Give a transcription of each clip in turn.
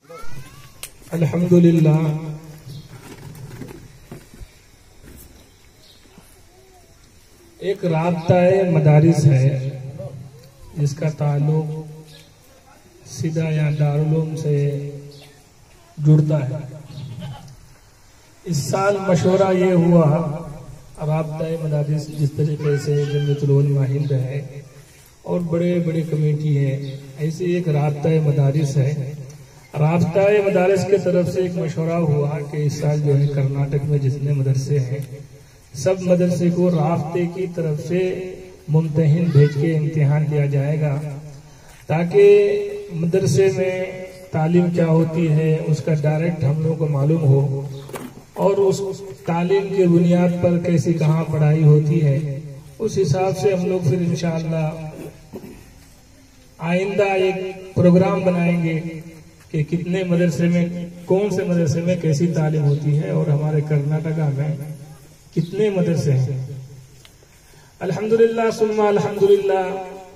अल्हम्दुलिल्लाह। एक राब्ता-ए मदारिस है जिसका ताल्लुक सीधा या दारुल उलूम से जुड़ता है। इस साल मशवरा ये हुआ, राब्ता-ए मदारिस जिस तरीके से जमीयतुल उलमा हिंद है और बड़े बड़े कमेटी है, ऐसे एक राब्ता-ए मदारिस है। राब्ता-ए मदारिस के तरफ से एक मशवरा हुआ कि इस साल जो है कर्नाटक में जितने मदरसे हैं सब मदरसे को राब्ते की तरफ से मुम्तहिन भेज के इम्तिहान लिया जाएगा, ताकि मदरसे में तालीम क्या होती है उसका डायरेक्ट हम लोग को मालूम हो और उस तालीम के बुनियाद पर कैसी कहाँ पढ़ाई होती है, उस हिसाब से हम लोग फिर इंशाअल्लाह आइंदा एक प्रोग्राम बनाएंगे कि कितने मदरसे में, कौन से मदरसे में कैसी तालीम होती है और हमारे कर्नाटका में कितने मदरसे हैं। अल्हम्दुलिल्लाह सुम्मा अल्हम्दुलिल्लाह।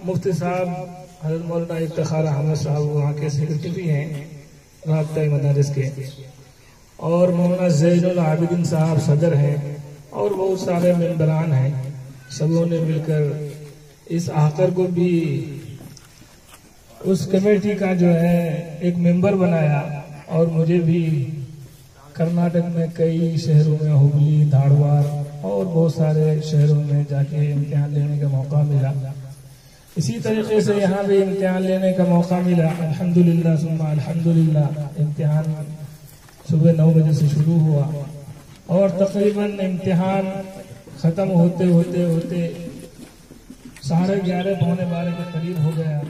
मुफ्ती साहब हज़रत मौलाना इफ्तिखार अहमद साहब वहाँ के सेक्रेटरी हैं राब्ता-ए मदारिस के, और मौलाना ज़ैनुल आबिदीन साहब सदर हैं, और बहुत सारे मेंबरान हैं। सबों ने मिलकर इस आकर को भी उस कमेटी का जो है एक मेंबर बनाया, और मुझे भी कर्नाटक में कई शहरों में हुबली, धारवाड़ और बहुत सारे शहरों में जाके इम्तिहान लेने का मौका मिला। इसी तरीके से यहाँ भी इम्तिहान लेने का मौका मिला। अल्हम्दुलिल्लाह सुम्मा अल्हम्दुलिल्लाह। इम्तिहान सुबह 9 बजे से शुरू हुआ और तकरीबन इम्तिहान खत्म होते होते होते 11:30 पौने 12 के करीब हो गया।